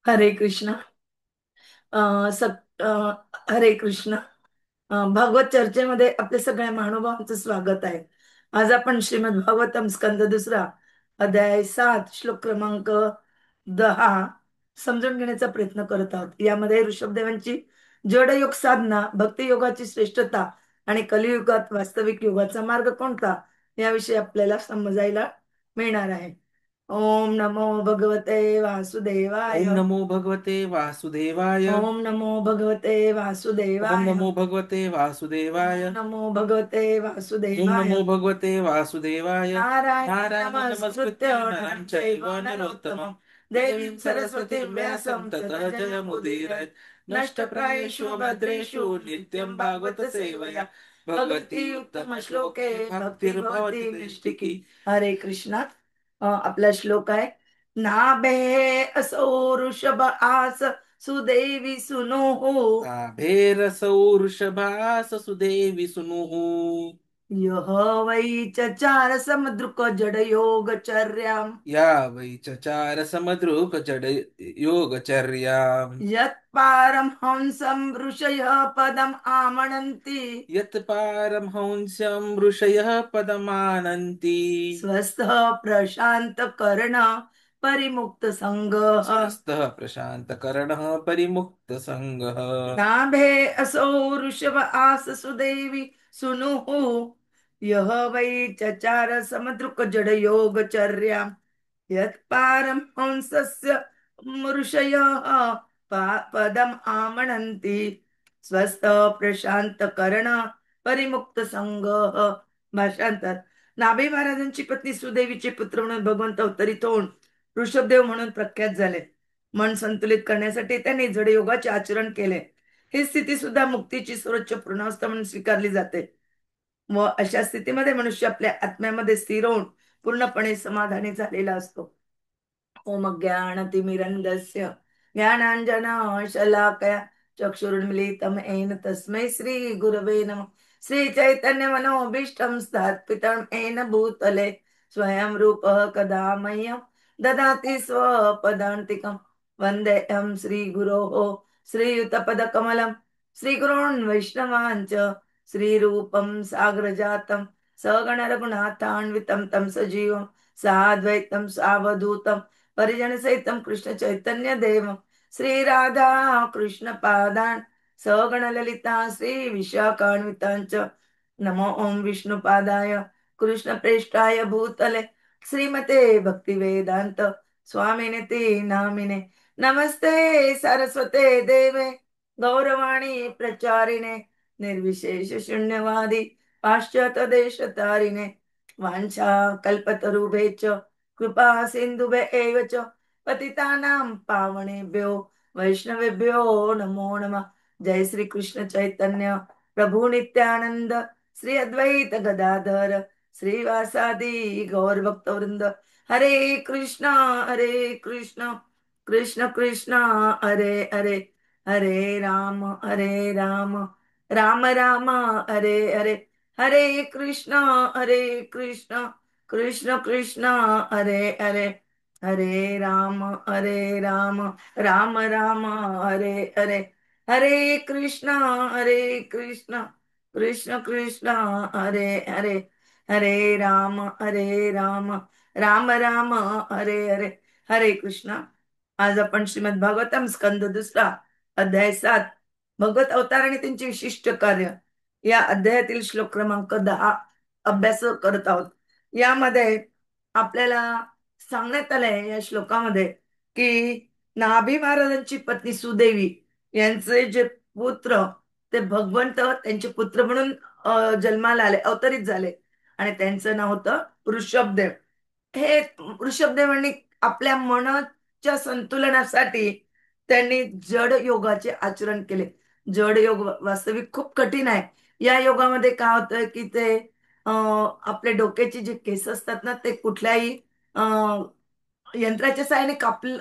हरे कृष्ण. अ, सत हरे कृष्ण. भागवत चर्चेमध्ये आपल्या सगळ्या महानुभावांचं स्वागत आहे. आज आपण श्रीमद भागवतम स्कंद दुसरा अध्याय 7 श्लोक क्रमांक 10 समजून घेण्याचा प्रयत्न करत आहोत. यामध्ये ऋषभदेवांची जडयोग साधना, भक्ती योगाची श्रेष्ठता आणि कलियुगात वास्तविक योगाचा मार्ग कोणता याविषयी आपल्याला समजायला मिळणार आहे. ओम नमो भगवते वासुदेवाय. ओम नमो भगवते वासुदेवाय. ओम नमो भगवते ओम वासुदेवाय. नमो भगवते ओम वासुदेवाय. नमो भगवते ओम वासुदेवाय. नमो भगवते वासुदेवाय. नारायण नारायणं नमस्कृत्य नमस्कृत्य नरं नरं चैव चैव नरोत्तमं नरोत्तमं देवीं देवीं सरस्वतीं सरस्वतीं व्यासं व्यासं ततो ततः जयमुदीरये. जयमुदीरये. नष्टप्रायेषु नष्टप्रायेषु भद्रेषु भद्रेषु नित्यं नित्यं भागवत भागवत सेवया सेवया भगवती भगवती उत्तम श्लोके उत्तमश्लोके भक्तिर्भवती भक्तिर्भवति नैष्टिकी. नैष्टिकी. हरे कृष्णा. आपला श्लोक आहे. नाभे असो ऋषभ आस सुदेवी सुनोः. नाभेरसौ वृषभास सुदेवी सुनुः. यह वै चचार समुद्रुक जड योगचर्याम्. या वै चचार समद्रुक जड योगचर्याम्. यत्पारं हंसं ऋषयः पदम् आमनन्ति. यत्पारमहंस्यं ऋषयः पदमानन्ति. स्वस्थः प्रशान्त कर्ण परिमुक्त संगः. स्वस्थः प्रशान्तकर्णः परिमुक्तसङ्गः. नाभे असौ ऋषभ आस सुदेवी सुनुः. यह वै चचार समदृक् जड योगचर्याम्. यत्पारं हंसस्य ऋषयः पदम् आमनन्ति. स्वस्थ प्रशांत कर्ण परिमुक्त संगः. भाषांतर. नाभे महाराजांची पत्नी सुदेवीचे पुत्र म्हणून भगवंत अवतरित होऊन ऋषभदेव म्हणून प्रख्यात झाले. मन संतुलित करण्यासाठी त्यांनी जडयोगाचे आचरण केले. ही स्थिती सुद्धा मुक्तीची सर्वोच्च पूर्णावस्था म्हणून स्वीकारली जाते. व अशा स्थितीमध्ये मनुष्य आपल्या आत्म्यामध्ये स्थिर होऊन पूर्णपणे समाधानी झालेला असतो. ओम ज्ञानतिमिरन्धस्य ज्ञानाञ्जनशलाकया चक्षुरुन्मीलितं येन तस्मै श्रीगुरवे नमः. श्रीचैतन्यमनोभीष्टं स्थापितं येन भूतले स्वयं रूपः कदा मह्यं ददाति स्वपदान्तिकं. वन्देऽहं श्रीगुरोः श्रीयुतपदकमलं श्रीगुरोन् वैष्णवान् च श्रीरूपं साग्रजातं सगणरघुनाथान्वितं तं सजीवं साद्वैतं सावधूतं परिजन सहितं कृष्ण चैतन्य देव श्री राधा कृष्ण पादान सगण ललिता श्री विशाखान्वितांच. नमो ओम विष्णुपादाय कृष्ण प्रेष्ठाय भूतले श्रीमते भक्ती वेदांत स्वामिने ते नामिने. नमस्ते सरस्वते देवे गौरवाणी प्रचारिणे निर्विशेष शून्यवादी पाश्चात्य देश तारिणे. वांछा कल्पतरुभेच कृपा सिंधुभ्य एव च पतितानां पावनेभ्यो वैष्णवेभ्यो नमो नमः. जय श्री कृष्ण चैतन्य प्रभु नित्यानंद श्री अद्वैत गदाधर श्रीवासादि गौर भक्तवृंद. हरे कृष्णा कृष्ण कृष्ण हरे हरे. हरे राम राम राम हरे हरे. हरे कृष्ण कृष्ण कृष्ण हरे हरे. हरे राम राम हरे हरे. हरे कृष्ण कृष्ण कृष्ण हरे हरे. हरे राम राम हरे हरे. हरे कृष्ण. आज आपण श्रीमद भागवतम स्कंद दुसरा अध्याय 7 भगवत अवतार आणि त्यांचे विशिष्ट कार्य या अध्यायातील श्लोक क्रमांक 10 अभ्यास करत आहोत. यामध्ये आपल्याला सांगण्यात आलंय या श्लोकामध्ये की नाभी महाराजांची पत्नी सुदेवी यांचे जे पुत्र ते भगवंत त्यांचे पुत्र म्हणून जन्माला आले, अवतरित झाले आणि त्यांचं नाव होतं ऋषभदेव. हे ऋषभदेवांनी आपल्या मनाच्या संतुलनासाठी त्यांनी जड योगाचे आचरण केले. जड योग वास्तविक खूप कठीण आहे. या योगामध्ये काय होतं की ते आपल्या डोक्याचे जे केस असतात ना ते कुठल्याही यंत्राच्या सहाय्याने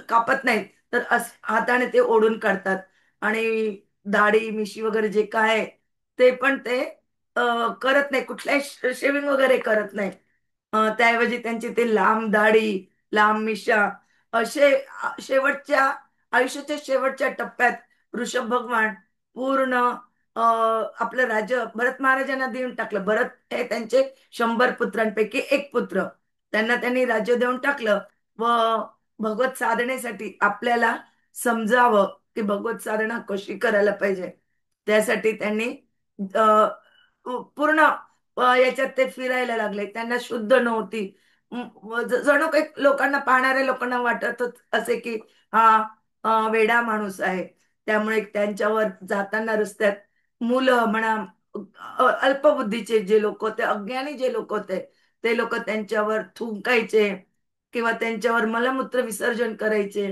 कापत नाहीत, तर हाताने ते ओढून काढतात. आणि दाढी मिशी वगैरे जे काय आहे ते पण ते करत नाही, कुठल्याही शेविंग वगैरे करत नाही. त्याऐवजी त्यांची ते लांब दाढी लांब मिशा असे शेवटच्या आयुष्याच्या शेवटच्या टप्प्यात ऋषभ भगवान पूर्ण आपलं राज्य भरत महाराजांना देऊन टाकलं. भरत हे त्यांचे 100 पुत्रांपैकी एक पुत्र. त्यांना त्यांनी राज्य देऊन टाकलं व भगवत साधनेसाठी आपल्याला समजावं की भगवत साधना कशी करायला पाहिजे. त्यासाठी त्यांनी अ, पूर्ण याच्यात ते फिरायला लागले. त्यांना शुद्ध नव्हती. जणू काही लोकांना, पाहणाऱ्या लोकांना वाटत असे की हा वेडा माणूस आहे. त्यामुळे त्यांच्यावर जाताना रस्त्यात मुलं म्हणा, अल्पबुद्धीचे जे लोक होते, अज्ञानी जे लोक होते, ते लोक त्यांच्यावर थुंकायचे किंवा त्यांच्यावर मलमूत्र विसर्जन करायचे.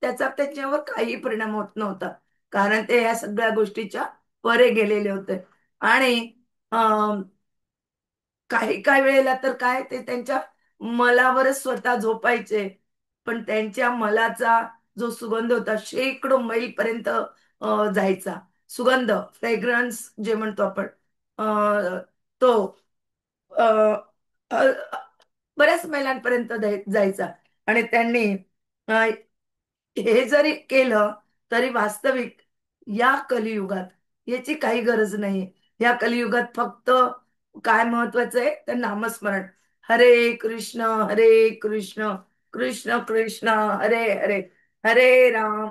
त्याचा त्यांच्यावर काही परिणाम होत नव्हता, कारण ते या सगळ्या गोष्टीच्या परे गेलेले होते. आणि काही काही वेळेला तर काय, ते त्यांच्या मलावरच स्वतः झोपायचे. पण त्यांच्या मलाचा जो सुगंध होता, शेकडो मैल पर्यंत जायचा. सुगंध, फ्रेग्रन्स जे म्हणतो आपण, तो अ, अ, बऱ्याच मैलांपर्यंत जायचा. आणि त्यांनी अ, हे जरी केलं तरी वास्तविक या कलियुगात याची काही गरज नाही. या कलियुगात फक्त काय महत्वाचं आहे तर नामस्मरण. हरे कृष्ण कृष्ण कृष्ण हरे हरे, हरे राम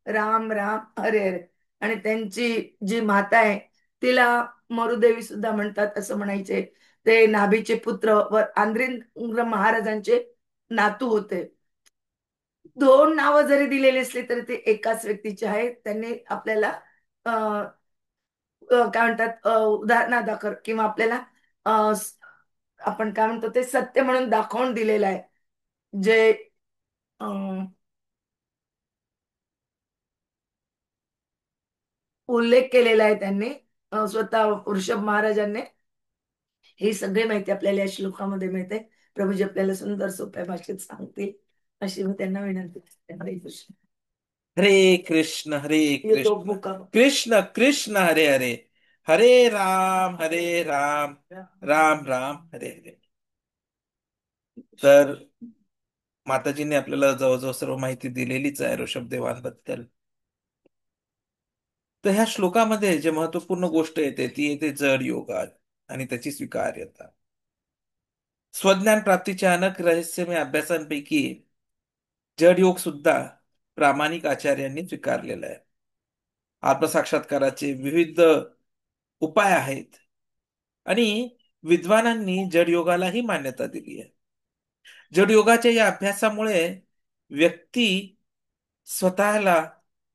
राम राम हरे हरे. आणि त्यांची जी माता आहे तिला मरुदेवी सुद्धा म्हणतात असं म्हणायचे. ते नाभीचे पुत्र व आंध्रेंद्र महाराजांचे नातू होते. दोन नावं जरी दिलेली असली तरी ते एकाच व्यक्तीचे आहेत. त्यांनी आपल्याला काय म्हणतात, उदाहरणादाखल किंवा आपल्याला आपण काय म्हणतो ते सत्य म्हणून दाखवून दिलेलं आहे. जे अं, उल्लेख केलेला आहे त्यांनी, स्वतः वृषभ महाराजांनी. ही सगळी माहिती आपल्याला या श्लोकामध्ये मिळते. प्रभूजी आपल्याला सुंदर सोप्या भाषेत सांगतील अशी मी त्यांना विनंती करते. हरे कृष्ण. हरे कृष्ण हरे ये दो कृष्ण मुका. कृष्ण कृष्ण हरे हरे, हरे राम राम राम हरे हरे. तर माताजीने आपल्याला जवळजवळ सर्व माहिती दिलेलीच आहे ऋषभदेवांबद्दल. तर ह्या श्लोकामध्ये जे महत्वपूर्ण गोष्ट येते ती येते जड योगात आणि त्याची स्वीकार्यता. स्वज्ञान प्राप्तीच्या अनेक रहस्यमय अभ्यासांपैकी जड योग सुद्धा प्रामाणिक आचार्यांनी स्वीकारलेला आहे. आत्मसाक्षात्काराचे विविध उपाय आहेत आणि विद्वानांनी जड योगालाही मान्यता दिली आहे. जड योगाच्या या अभ्यासामुळे व्यक्ती स्वतःला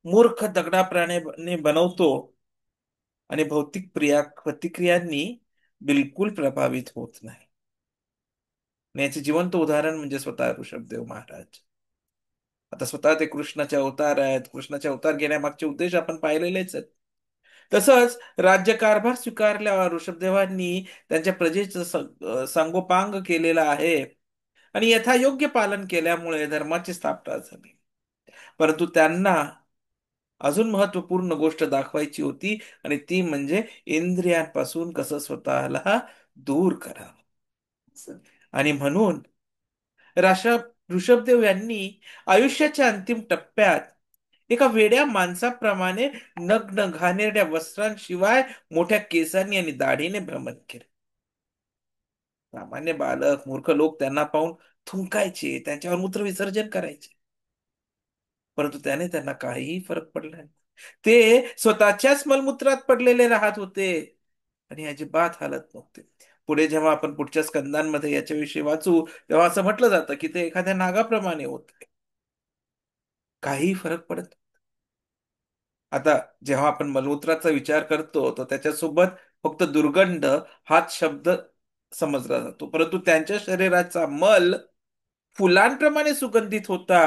मूर्ख दगडाप्रमाणे बनवतो आणि भौतिक प्रतिक्रियांनी बिलकुल प्रभावित होत नाही. आणि याचे जिवंत उदाहरण म्हणजे स्वतः ऋषभदेव महाराज. आता स्वतः ते कृष्णाचे अवतार आहेत. कृष्णाचे अवतार घेण्यामागचे उद्देश आपण पाहिलेलेच आहेत. तसंच राज्यकारभार स्वीकारल्यावर ऋषभदेवांनी त्यांच्या प्रजेचं सांगोपांग केलेलं आहे आणि यथायोग्य पालन केल्यामुळे धर्माची स्थापना झाली. परंतु त्यांना अजून महत्वपूर्ण गोष्ट दाखवायची होती आणि ती म्हणजे इंद्रियांपासून कसं स्वतःला दूर करावं. आणि म्हणून राशा ऋषभदेव यांनी आयुष्याच्या अंतिम टप्प्यात एका वेड्या माणसाप्रमाणे नग्न घाणेरड्या वस्त्रांशिवाय मोठ्या केसांनी आणि दाढीने भ्रमण केले. सामान्य बालक मूर्ख लोक त्यांना पाहून थुंकायचे, त्यांच्यावर मूत्रविसर्जन करायचे. परंतु त्याने त्यांना काहीही फरक पडला नाही. ते स्वतःच्याच मलमूत्रात पडलेले राहत होते आणि अजिबात हालत नव्हते. पुढे जेव्हा आपण पुढच्या स्कंदांमध्ये याच्याविषयी वाचू तेव्हा असं म्हटलं जातं की ते एखाद्या नागाप्रमाणे होते. काहीही फरक पडत. आता जेव्हा आपण मलमूत्राचा विचार करतो तर त्याच्यासोबत फक्त दुर्गंध हाच शब्द समजला जातो. परंतु त्यांच्या शरीराचा मल फुलांप्रमाणे सुगंधित होता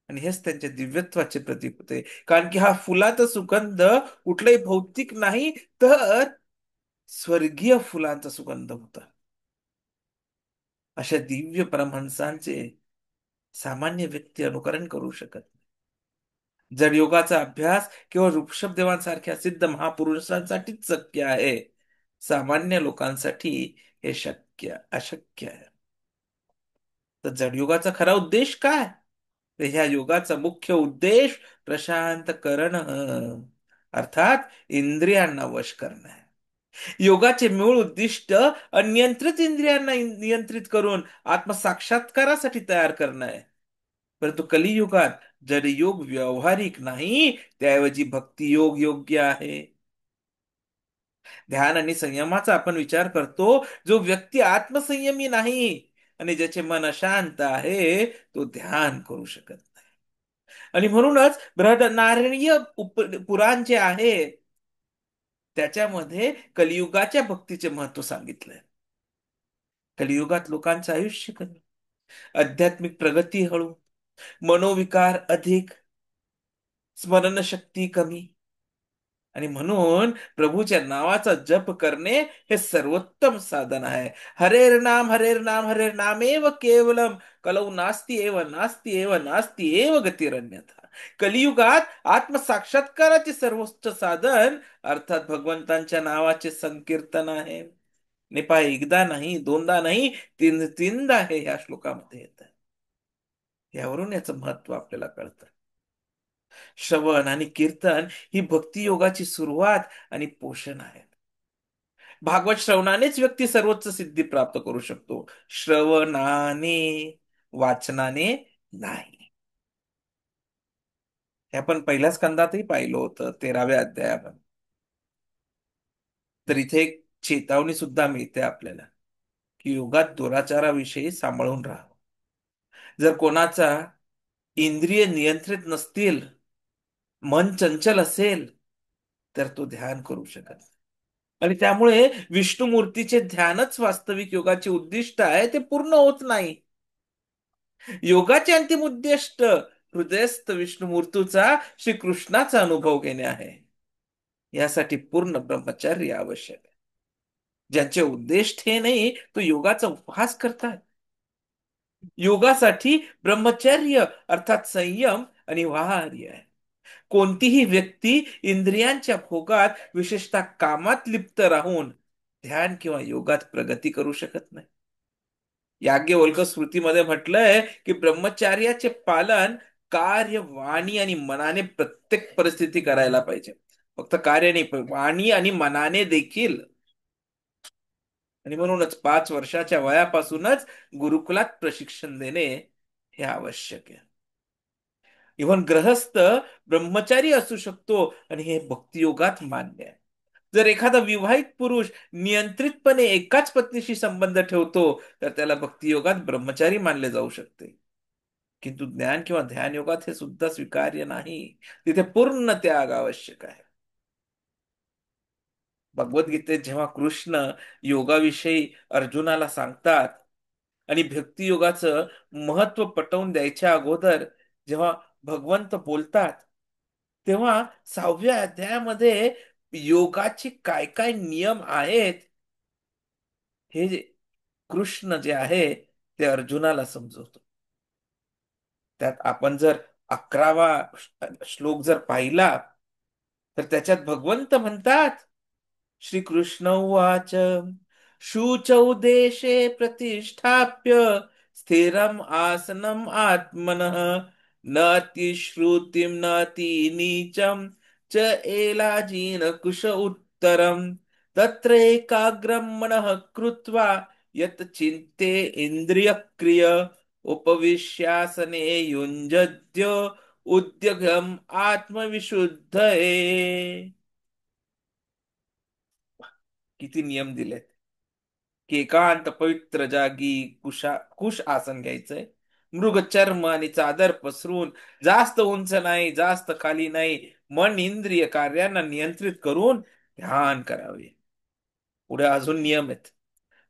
आणि हेच त्यांच्या दिव्यत्वाचे प्रतीक होते. कारण की हा फुलाचा सुगंध कुठलाही भौतिक नाही तर स्वर्गीय फुलांचा सुगंध होता. अशा दिव्य परमहंसांचे सामान्य व्यक्ती अनुकरण करू शकत नाही. जर योगाचा अभ्यास केवळ ऋषभदेवांसारख्या सिद्ध महापुरुषांसाठीच शक्य आहे. सामान्य लोकांसाठी हे अशक्य आहे. तर जडयुगाचा खरा उद्देश काय? तर ह्या योगाचा मुख्य उद्देश प्रशांत करणं, अर्थात इंद्रियांना वश करणं आहे. योगाचे मूळ उद्दिष्ट अनियंत्रित इंद्रियांना नियंत्रित करून आत्मसाक्षात्कारासाठी तयार करणं आहे. परंतु कलियुगात जडयोग व्यावहारिक नाही, त्याऐवजी भक्तियोग योग्य आहे. ध्यान आणि संयमाचा आपण विचार करतो. जो व्यक्ती आत्मसंयमी नाही आणि ज्याचे मन अशांत आहे, तो ध्यान करू शकत नाही. आणि म्हणूनच बृहदनारायणीय पुराण जे आहे त्याच्यामध्ये कलियुगाच्या भक्तीचे महत्व सांगितलंय. कलियुगात लोकांचं आयुष्य कमी, आध्यात्मिक प्रगती हळू, मनोविकार अधिक, स्मरणशक्ती कमी, आणि म्हणून प्रभूच्या नावाचा जप करणे हे सर्वोत्तम साधन आहे. हरेर नाम हरेर नाम हरेर नामेव केवलम, कलौ नास्ति एव नास्ति एव नास्ति एव गतिरन्यथा. कलियुगात आत्मसाक्षात्काराचे सर्वोच्च साधन अर्थात भगवंतांच्या नावाचे संकीर्तन आहे. नेपाळ एकदा नाही, दोनदा नाही, तीनदा हे ह्या श्लोकामध्ये येत आहे. यावरून याचं महत्व आपल्याला कळतं. श्रवण आणि कीर्तन ही भक्तियोगाची सुरुवात आणि पोषण आहे. भागवत श्रवणानेच व्यक्ती सर्वोच्च सिद्धी प्राप्त करू शकतो, श्रवणाने, वाचनाने नाही. हे आपण पहिल्या स्कंदातही पाहिलं होतं, 13व्या अध्यायामध्ये. तर इथे एक चेतावणी सुद्धा मिळते आपल्याला की योगात दुराचाराविषयी सांभाळून राहावं. जर कोणाचा इंद्रिय नियंत्रित नसतील, मन चंचल असेल, तर तो ध्यान करू शकत नाही. आणि त्यामुळे विष्णुमूर्तीचे ध्यानच वास्तविक योगाचे उद्दिष्ट आहे, ते पूर्ण होत नाही. योगाचे अंतिम उद्दिष्ट हृदयस्थ विष्णुमूर्तीचा श्रीकृष्णाचा अनुभव घेणे आहे. यासाठी पूर्ण ब्रह्मचर्य आवश्यक आहे. ज्यांचे उद्दिष्ट हे नाही, तो योगाचा उपहास करतात. योगासाठी ब्रह्मचर्य अर्थात संयम अनिवार्य आहे. कोणतीही व्यक्ती इंद्रियांच्या भोगात, विशेषतः कामात लिप्त राहून ध्यान किंवा योगात प्रगती करू शकत नाही. याज्ञवल्क्य स्मृतीमध्ये म्हटलंय की ब्रह्मचार्याचे पालन कार्य, वाणी आणि मनाने प्रत्येक परिस्थिती करायला पाहिजे. फक्त कार्य नाही, पण वाणी आणि मनाने देखील. आणि म्हणूनच 5 वर्षाच्या वयापासूनच गुरुकुलात प्रशिक्षण देणे हे आवश्यक आहे. इव्हन ग्रहस्थ ब्रह्मचारी असू शकतो आणि हे भक्तियोगात मान्य आहे. जर एखादा विवाहित पुरुष नियंत्रितपणे एकाच पत्नीशी संबंध ठेवतो, तर त्याला भक्तियोगात ब्रह्मचारी मानले जाऊ शकते. किंतु ज्ञान किंवा ध्यान योगात हे सुद्धा स्वीकार्य नाही. तिथे पूर्ण त्याग आवश्यक आहे. भगवद्गीतेत जेव्हा कृष्ण योगाविषयी अर्जुनाला सांगतात आणि भक्तियोगाचं महत्व पटवून द्यायच्या अगोदर जेव्हा भगवंत बोलतात, तेव्हा 6व्या अध्यायामध्ये योगाचे काय काय नियम आहेत हे कृष्ण जे आहे ते अर्जुनाला समजवतो. त्यात आपण जर 11वा श्लोक जर पाहिला, तर त्याच्यात भगवंत म्हणतात, श्रीकृष्ण उवाच शुचौ देशे प्रतिष्ठाप्य स्थिरम आसनम आत्मनः न नीचम च एलाजीन कुश उत्तरम तत्र एकाग्रम मनः कृत्वा यत चित्ते इंद्रियक्रिय उपविश्यासने युञ्जद्यो उद्यगम आत्मविशुद्धये. किती नियम दिलेत की एकांत पवित्र जागी कुश आसन घ्यायचंय, मृग चर्म आणि चादर पसरून, जास्त उंच नाही जास्त खाली नाही, मन इंद्रिय कार्यांना नियंत्रित करून ध्यान करावे. पुढे अजून नियम आहेत.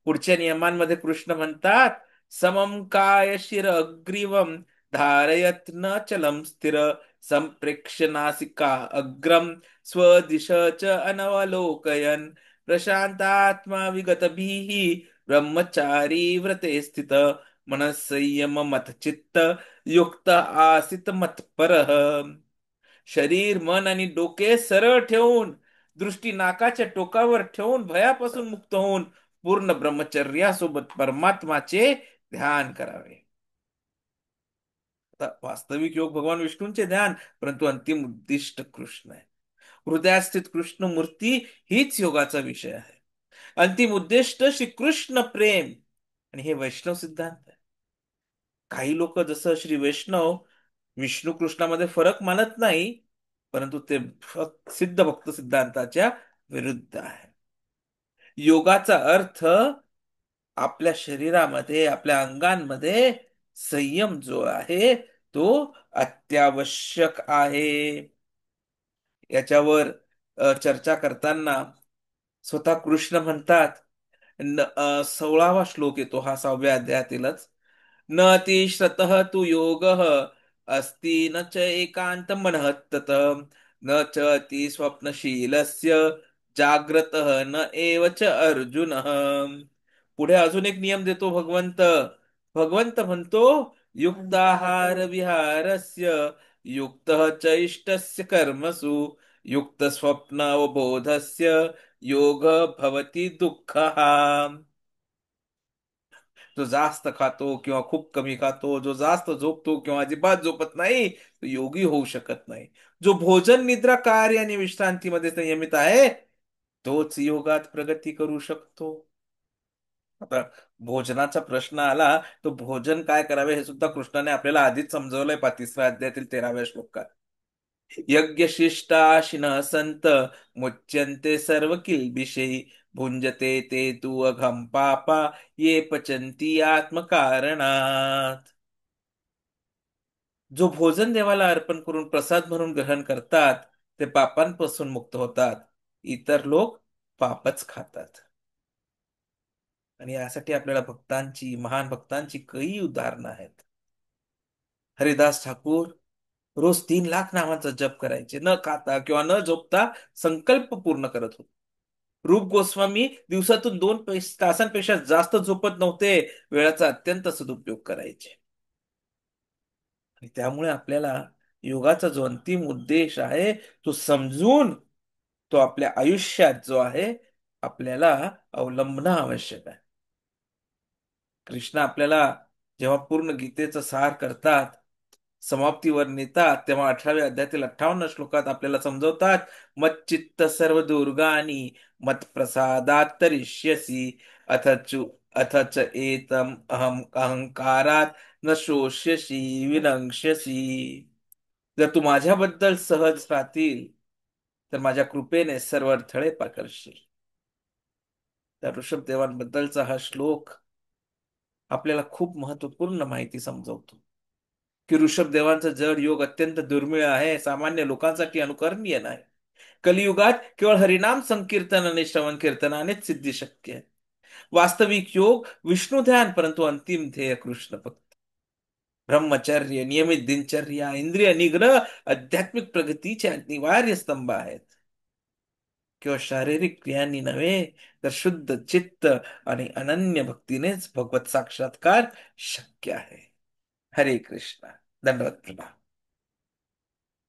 पुढच्या नियमांमध्ये कृष्ण म्हणतात, समम काय शिर अग्रीवम धारयत न चलम स्थिर संप्रेक्ष्य नासिका अग्रम स्वदिश च अनवलोकयन प्रशांतात्मा विगतभिः ब्रह्मचारी व्रते स्थित मनसंयम मत चित्त युक्त आसित मत्परः. शरीर, मन आणि डोके सरळ ठेवून, दृष्टी नाकाच्या टोकावर ठेवून, भयापासून मुक्त होऊन पूर्ण ब्रह्मचर्यासोबत परमात्माचे ध्यान करावे. आता वास्तविक योग भगवान विष्णूंचे ध्यान, परंतु अंतिम उद्दिष्ट कृष्ण आहे. हृदयात स्थित कृष्ण मूर्ती हीच योगाचा विषय आहे. अंतिम उद्दिष्ट श्री कृष्ण प्रेम. आणि हे वैष्णव सिद्धांत आहे. काही लोक जसं श्री वैष्णव विष्णू कृष्णामध्ये फरक मानत नाही, परंतु ते सिद्ध भक्त सिद्धांताच्या विरुद्ध आहे. योगाचा अर्थ आपल्या शरीरामध्ये, आपल्या अंगांमध्ये संयम जो आहे तो अत्यावश्यक आहे. याच्यावर चर्चा करताना स्वतः कृष्ण म्हणतात, 16वा श्लोक येतो हा 6व्या अध्यायातीलच. न तिश्रतः तु योगः अस्ति न च एकांत मनः ततः न च अति स्वप्नशीलस्य जाग्रतः न एव च अर्जुनः. पुढे अजून एक नियम देतो भगवंत. भगवंत म्हणतो, युक्ताहार विहारस्य युक्तः च इष्टस्य कर्मसु युक्त स्वप्न अवबोधस्य योग भवती दुःखः. जो जास्त खातो किंवा खूप कमी खातो, जो जास्त झोपतो किंवा अजिबात झोपत नाही, तो योगी होऊ शकत नाही. जो भोजन निद्रा कार्य आणि विश्रांतीमध्ये संयमित आहे, तोच योगात प्रगती करू शकतो. आता भोजनाचा प्रश्न आला, तो भोजन काय करावे हे सुद्धा कृष्णाने आपल्याला आधीच समजवलंय 35व्या अध्यायातील 13व्या श्लोकात. यज्ञशिष्टाशिनः संत मुच्यन्ते सर्व किल्बिषै भुंजते ते तु अघं पापा ये पचन्ति आत्मकारणात. जो भोजन देवाला अर्पण करून प्रसाद म्हणून ग्रहण करतात, ते पापांपासून मुक्त होतात. इतर लोक पापच खातात. आणि यासाठी आपल्याला भक्तांची, महान भक्तांची कई उदाहरणं आहेत. हरिदास ठाकूर रोज 3 लाख नामांचा जप करायचे, न खाता किंवा न झोपता संकल्प पूर्ण करत होते. रूप गोस्वामी दिवसातून 2 तासांपेक्षा जास्त झोपत नव्हते, वेळाचा अत्यंत सदुपयोग करायचे. आणि त्यामुळे आपल्याला योगाचा जो अंतिम उद्देश आहे तो समजून तो आपल्या आयुष्यात जो आहे आपल्याला अवलंबणं आवश्यक आहे. कृष्ण आपल्याला जेव्हा पूर्ण गीतेचं सार करतात, समाप्तीवर नेतात, तेव्हा 18व्या अध्यायातील 58 श्लोकात आपल्याला समजवतात, मच्चित्त सर्व दुर्गानी मत प्रसादात तरिष्यसी अथ अथ च एतम अहंकारात न शोष्यसी विनंक्ष्यसी. जर तू माझ्याबद्दल सहज राहतील तर माझ्या कृपेने सर्व अडथळे पार करशील. त्या ऋषभदेवांबद्दलचा हा श्लोक आपल्याला खूप महत्वपूर्ण माहिती समजवतो की ऋषभदेवांचा जड योग अत्यंत दुर्मिळ आहे, सामान्य लोकांसाठी अनुकरणीय नाही. कलियुगात केवळ हरिनाम संकीर्तन आणि श्रवण कीर्तनानेच सिद्धी शक्य आहे. वास्तविक योग विष्णू ध्यान, परंतु अंतिम ध्येय कृष्ण भक्ती. ब्रह्मचर्य, नियमित दिनचर्या, इंद्रिय निग्रह आध्यात्मिक प्रगतीचे अनिवार्य स्तंभ आहेत. केवळ शारीरिक क्रियांनी नव्हे तर शुद्ध चित्त आणि अनन्य भक्तीनेच भगवत साक्षात्कार शक्य आहे. हरे कृष्ण. दंडवत प्रणाम.